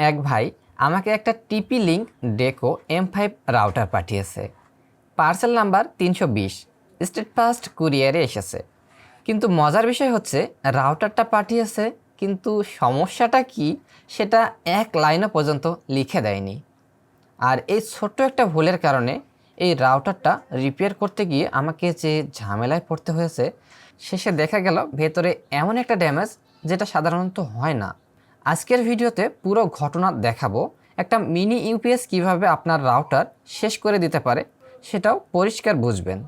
এক ভাই আমাকে একটা টিপি লিঙ্ক ডেকো M5 রাউটার পাঠিয়েছে। পার্সেল নাম্বার 320, স্টেট ফাস্ট কুরিয়ারে এসেছে। কিন্তু মজার বিষয় হচ্ছে রাউটারটা পাঠিয়েছে, কিন্তু সমস্যাটা কি সেটা এক লাইনও পর্যন্ত লিখে দেয়নি। আর এই ছোট্ট একটা ভুলের কারণে এই রাউটারটা রিপেয়ার করতে গিয়ে আমাকে যে ঝামেলায় পড়তে হয়েছে, শেষে দেখা গেল ভেতরে এমন একটা ড্যামেজ যেটা সাধারণত হয় না। আজকের ভিডিওতে পুরো ঘটনা দেখাবো, একটা মিনি ইউপিএস কিভাবে আপনার রাউটার শেষ করে দিতে পারে সেটাও পরিষ্কার বুঝবেন।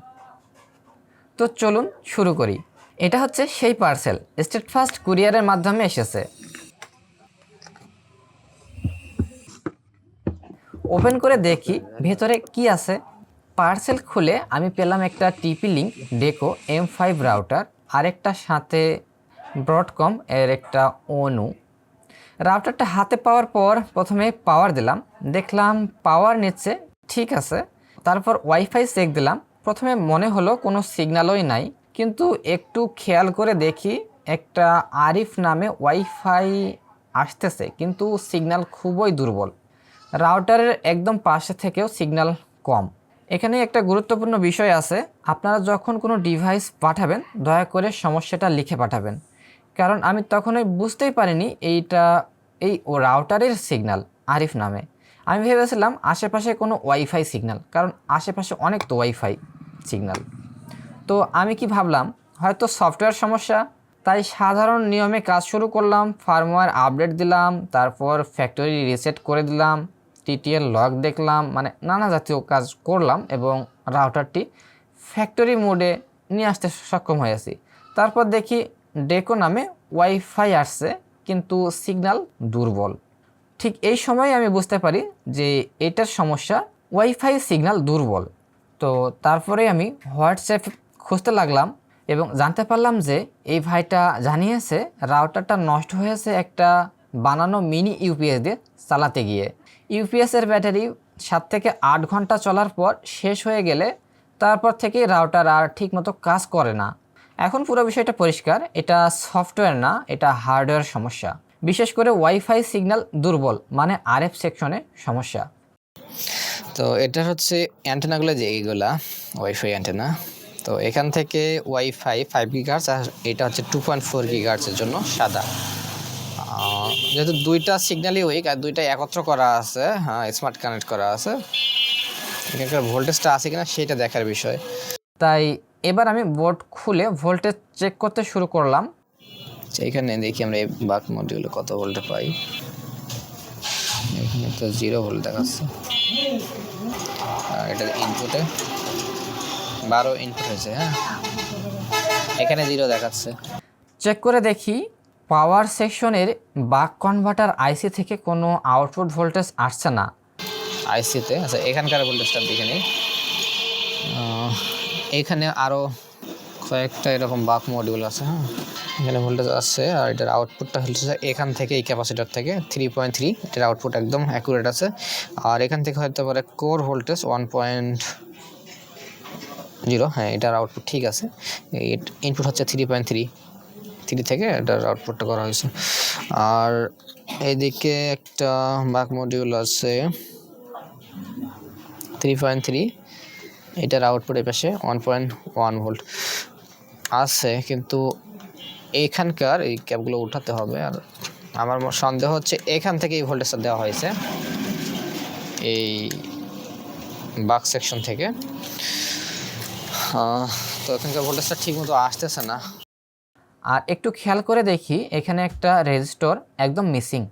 তো চলুন শুরু করি। এটা হচ্ছে সেই পার্সেল, স্টেট ফাস্ট কুরিয়ারের মাধ্যমে এসেছে। ওপেন করে দেখি ভেতরে কি আছে। পার্সেল খুলে আমি পেলাম একটা টিপি লিঙ্ক ডেকো M5 রাউটার, আরেকটা সাথে ব্রডকম এর একটা অনু। রাউটারটা হাতে পাওয়ার পর প্রথমে পাওয়ার দিলাম, দেখলাম পাওয়ার নিচ্ছে, ঠিক আছে। তারপর ওয়াইফাই চেক দিলাম, প্রথমে মনে হলো কোনো সিগন্যালই নাই, কিন্তু একটু খেয়াল করে দেখি একটা আরিফ নামে ওয়াইফাই আসতেছে, কিন্তু সিগন্যাল খুবই দুর্বল। রাউটারের একদম পাশে থেকেও সিগন্যাল কম। এখানে একটা গুরুত্বপূর্ণ বিষয় আছে, আপনারা যখন কোনো ডিভাইস পাঠাবেন দয়া করে সমস্যাটা লিখে পাঠাবেন, কারণ আমি তখনই বুঝতেই পারিনি এই রাউটারের সিগন্যাল আরিফ নামে। আমি ভেবেছিলাম আশেপাশে কোনো ওয়াইফাই সিগন্যাল, কারণ আশেপাশে অনেক তো ওয়াইফাই সিগন্যাল। তো আমি কি ভাবলাম হয়তো সফটওয়্যার সমস্যা, তাই সাধারণ নিয়মে কাজ শুরু করলাম। ফার্মওয়্যার আপডেট দিলাম, তারপর ফ্যাক্টরি রিসেট করে দিলাম, TTL লগ দেখলাম, মানে নানা জাতীয় কাজ করলাম এবং রাউটারটি ফ্যাক্টরি মোডে নিয়ে আসতে সক্ষম হয়েছি। তারপর দেখি ডেকো নামে ওয়াইফাই আসছে, কিন্তু সিগন্যাল দুর্বল। ঠিক এই সময় আমি বুঝতে পারি যে এটার সমস্যা, ওয়াইফাই সিগন্যাল দুর্বল। তো তারপরে আমি হোয়াটসঅ্যাপ খুঁজতে লাগলাম এবং জানতে পারলাম যে এই ভাইটা জানিয়েছে রাউটারটা নষ্ট হয়েছে একটা বানানো মিনি ইউপিএস দিয়ে চালাতে গিয়ে। ইউপিএসের ব্যাটারি 7 থেকে 8 ঘন্টা চলার পর শেষ হয়ে গেলে তারপর থেকে রাউটার আর ঠিকমতো কাজ করে না। এখন পুরো বিষয়টা পরিষ্কার, এটা সফটওয়্যার না, এটা হার্ডওয়্যার সমস্যা। বিশেষ করে ওয়াইফাই সিগন্যাল দুর্বল, মানে RF সেকশনে সমস্যা। তো এটা হচ্ছে অ্যান্টেনাগুলো, যে এইগুলা ওয়াইফাই অ্যান্টেনা। তো এখান থেকে ওয়াইফাই 5 গিগাহার্টজ, আর এটা হচ্ছে 2.4 গিগাহার্টজের জন্য সাদা। যেহেতু দুইটা সিগন্যালই উইক আর দুইটা একত্র করা আছে, হ্যাঁ স্মার্ট কানেক্ট করা আছে, এখানকার ভোল্টেজটা আছে কিনা সেটা দেখার বিষয়। তাই এবার আমি বোর্ড খুলে ভোল্টেজ চেক করতে শুরু করলাম। এইখানে দেখি আমরা এই বাক মডিউলে কত ভোল্টে পাই। এখানে তো 0 ভোল্ট দেখাচ্ছে, আর এটা ইনপুটে 12 ইনপুট হয়েছে। হ্যাঁ, এখানে 0 দেখাচ্ছে। চেক করে দেখি পাওয়ার সেকশনের বাক কনভার্টার আইসি থেকে কোনো আউটপুট ভোল্টেজ আসছে না। আইসিতে আচ্ছা, এখানকার ভোল্টেজটা দেখে নিই। এইখানে আরও কয়েকটা এরকম বাক মডিউল আছে। হ্যাঁ, এখানে ভোল্টেজ আছে, আর এটার আউটপুটটা হচ্ছে এখান থেকে, এই ক্যাপাসিটার থেকে 3.3, এটার আউটপুট একদম অ্যাকুরেট আছে। আর এখান থেকে হয়তো পারে কোর ভোল্টেজ 1.0, হ্যাঁ এটার আউটপুট ঠিক আছে। ইনপুট হচ্ছে 3.3 থেকে এটার আউটপুটটা করা হয়েছে। আর এইদিকে একটা বাক মডিউল আছে 3.3, এটার আউটপুট এই পাশে 1.1 ভোল্ট আছে, কিন্তু এইখানকার এই ক্যাপগুলো উঠাতে হবে। আর আমার সন্দেহ হচ্ছে এখান থেকে এই ভোল্টেজটা দেওয়া হয়েছে, এই বাক সেকশন থেকে। তো এখানকার ভোল্টেজটা ঠিক মতো আসতেছে না। আর একটু খেয়াল করে দেখি এখানে একটা রেজিস্টর একদম মিসিং।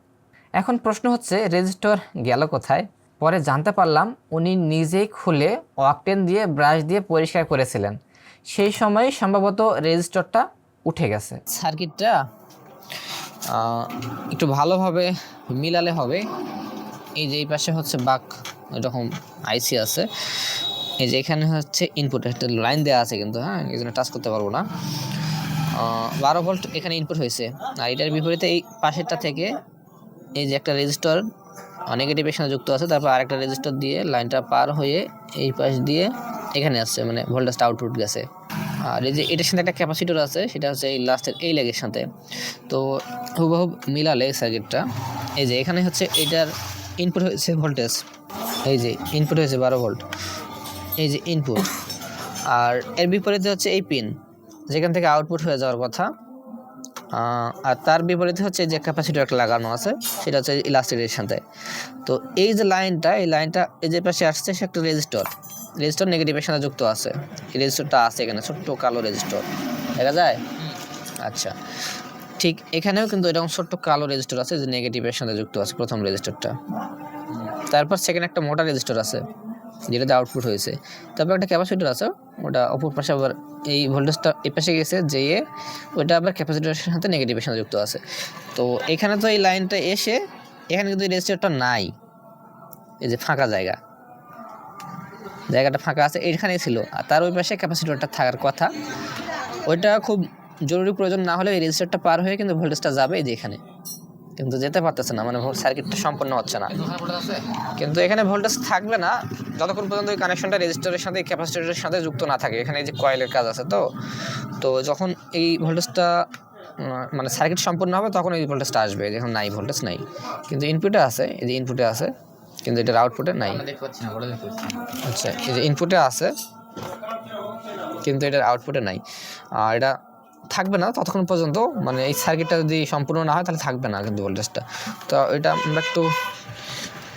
এখন প্রশ্ন হচ্ছে রেজিস্টর গেল কোথায়? পরে জানতে পারলাম উনি নিজেই খুলে অকটেন দিয়ে ব্রাশ দিয়ে পরিষ্কার করেছিলেন, সেই সময় সম্ভবত রেজিস্টরটা উঠে গেছে। সার্কিটটা একটু ভালোভাবে মিলালে হবে। এই যে এই পাশে হচ্ছে বাক এরকম আইসি আছে, এই যে এখানে হচ্ছে ইনপুট একটা লাইন দেওয়া আছে, কিন্তু হ্যাঁ এই জন্য টাচ করতে পারবো না। 12 ভোল্ট এখানে ইনপুট হয়েছে, আর এটার বিপরীতে এই পাশেরটা থেকে এই যে একটা রেজিস্টর নেগেটিভের সাথে যুক্ত আছে, তারপর আরেকটা রেজিস্টর দিয়ে লাইনটা পার হয়ে এই পাশ দিয়ে এখানে আসছে, মানে ভোল্টেজটা আউটপুট গেছে। আর এই যে এটার সাথে একটা ক্যাপাসিটর আছে, সেটা হচ্ছে এই লাস্টের এই লেগের সাথে। তো হুবহুব মিলালে সার্কিটটা এই যে এখানে হচ্ছে এটার ইনপুট হয়েছে ভোল্টেজ, এই যে ইনপুট হয়েছে 12 ভোল্ট, এই যে ইনপুট। আর এর বিপরীতে হচ্ছে এই পিন যেখান থেকে আউটপুট হয়ে যাওয়ার কথা, আর তার বিপরীতে হচ্ছে যে ক্যাপাসিটর একটা লাগানো আছে, সেটা হচ্ছে ইলাস্টিকের সাথে। তো এই যে লাইনটা, এই লাইনটা এই যে পাশে আসছে সে একটা রেজিস্টর নেগেটিভের সাথে যুক্ত আছে। এই রেজিস্টরটা আছে এখানে, ছোট্ট কালো রেজিস্টর দেখা যায়। আচ্ছা, ঠিক এখানেও কিন্তু এরকম ছোট্ট কালো রেজিস্টর আছে যে নেগেটিভের সাথে যুক্ত আছে, প্রথম রেজিস্টরটা। তারপর সেকেন্ড একটা মোটা রেজিস্টর আছে যেটাতে আউটপুট হয়েছে। তারপর একটা ক্যাপাসিটর আছে, ওটা অপর পাশে আবার এই ভোল্টেজটা এই পাশে গেছে যেয়ে ওইটা আবার ক্যাপাসিটরের সাথে নেগেটিভের সাথে যুক্ত আছে। তো এখানে তো এই লাইনটা এসে এখানে কিন্তু এই রেজিস্টরটা নাই, এই যে ফাঁকা জায়গাটা ফাঁকা আছে, এইখানেই ছিল। আর তার ওই পাশে ক্যাপাসিটরটা থাকার কথা, ওইটা খুব জরুরি প্রয়োজন না হলে এই রেজিস্টরটা পার হয়ে কিন্তু ভোল্টেজটা যাবে এই যে এখানে, কিন্তু যেতে পারতেছে না, মানে সার্কিটটা সম্পূর্ণ হচ্ছে না। কিন্তু এখানে ভোল্টেজ থাকবে না যতক্ষণ পর্যন্ত এই কানেকশনটা রেজিস্টরের সাথে ক্যাপাসিটরের সাথে যুক্ত না থাকে। এখানে এই যে কয়েলের কাজ আছে, তো যখন এই ভোল্টেজটা মানে সার্কিট সম্পূর্ণ হবে তখন এই ভোল্টেজটা আসবে। যখন নাই, ভোল্টেজ নাই, কিন্তু ইনপুটে আছে, এই যে ইনপুটে আছে, কিন্তু এটার আউটপুটে নাই। আচ্ছা, এই যে ইনপুটে আছে কিন্তু এটার আউটপুটে নাই। আর এটা থাকবে না ততক্ষণ পর্যন্ত, মানে এই সার্কিটটা যদি সম্পূর্ণ না হয় তাহলে থাকবে না কিন্তু ভোল্টেজটা। তো এটা আমরা একটু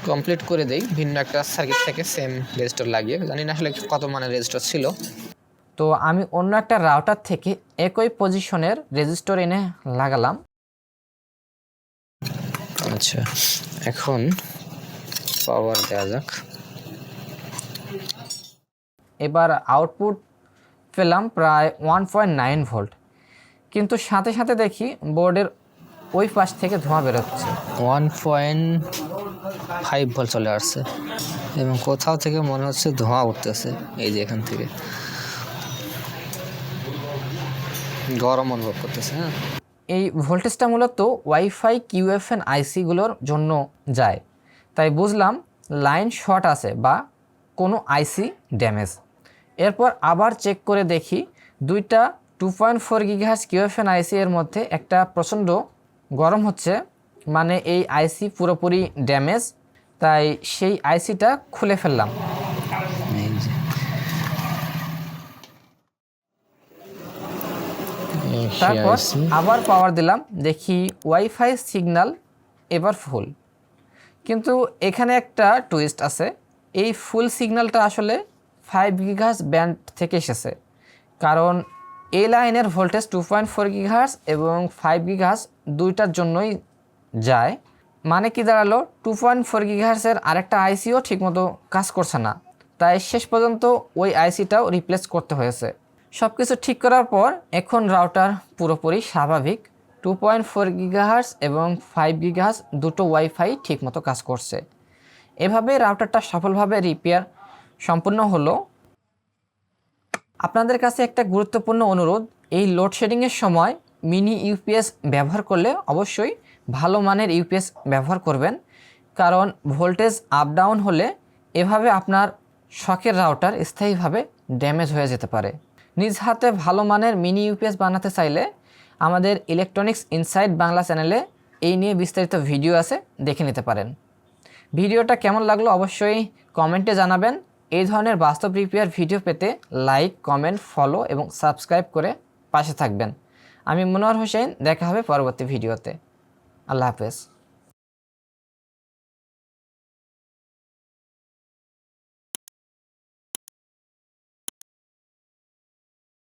কমপ্লিট করে দেই ভিন্ন একটা সার্কিট থেকে সেম রেজিস্টার লাগিয়ে। জানি না আসলে কত মানের রেজিস্টার ছিল। তো আমি অন্য একটা রাউটার থেকে একই পজিশনের রেজিস্টর এনে লাগালাম। আচ্ছা, এখন পাওয়ার দেওয়া যাক। এবার আউটপুট পেলাম প্রায় 1.9 ভোল্ট, কিন্তু সাথে সাথে দেখি বোর্ডের ওই পাশ থেকে ধোঁয়া বেরোচ্ছে। 1.5 ভোল্ট চলে আসছে এবং কোথাও থেকে মনে হচ্ছে ধোঁয়া উঠতেছে। এই যে এখান থেকে গরম অনুভব করতেছে। হ্যাঁ, এই ভোল্টেজটা মূলত ওয়াইফাই কিউএফএন আইসিগুলোর জন্য যায়, তাই বুঝলাম লাইন শর্ট আছে বা কোনো আইসি ড্যামেজ। এরপর আবার চেক করে দেখি দুইটা 2.4 গিগাহার্জ কিউএফএন আইসি এর মধ্যে একটা প্রচণ্ড গরম হচ্ছে, মানে এই আইসি পুরোপুরি ড্যামেজ। তাই সেই আইসিটা খুলে ফেললাম। এই যে তারপর আবার পাওয়ার দিলাম, দেখি ওয়াইফাই সিগন্যাল এবার ফুল। কিন্তু এখানে একটা টুইস্ট আছে, এই ফুল সিগন্যালটা আসলে 5 গিগাহার্জ ব্যান্ড থেকে এসেছে, কারণ এই লাইনের ভোল্টেজ 2.4 গিগাহার্জ এবং 5 গিগাহার্জ দুইটার জন্যই যায়। মানে কি দাঁড়ালো, 2.4 গিগাহার্জের আরেকটা আইসিও ঠিকমতো কাজ করছে না, তাই শেষ পর্যন্ত ওই আইসিটাও রিপ্লেস করতে হয়েছে। সব কিছু ঠিক করার পর এখন রাউটার পুরোপুরি স্বাভাবিক। 2.4 গিগাহার্জ এবং 5 গিগাহার্জ দুটো ওয়াইফাই ঠিকমতো কাজ করছে। এভাবে রাউটারটা সফলভাবে রিপেয়ার সম্পূর্ণ হলো। আপনাদের কাছে একটা গুরুত্বপূর্ণ অনুরোধ, এই লোডশেডিংয়ের সময় মিনি ইউপিএস ব্যবহার করলে অবশ্যই ভালো মানের ইউপিএস ব্যবহার করবেন, কারণ ভোল্টেজ আপ ডাউন হলে এভাবে আপনার শখের রাউটার স্থায়ীভাবে ড্যামেজ হয়ে যেতে পারে। নিজ হাতে ভালো মানের মিনি ইউপিএস বানাতে চাইলে আমাদের ইলেকট্রনিক্স ইনসাইড বাংলা চ্যানেলে এই নিয়ে বিস্তারিত ভিডিও আছে, দেখে নিতে পারেন। ভিডিওটা কেমন লাগলো অবশ্যই কমেন্টে জানাবেন। এই ধরনের বাস্তব রিপেয়ার ভিডিও পেতে লাইক, কমেন্ট, ফলো এবং সাবস্ক্রাইব করে পাশে থাকবেন। আমি মনোয়ার হোসেন, দেখা হবে পরবর্তী ভিডিওতে। আল্লাহ হাফেজ।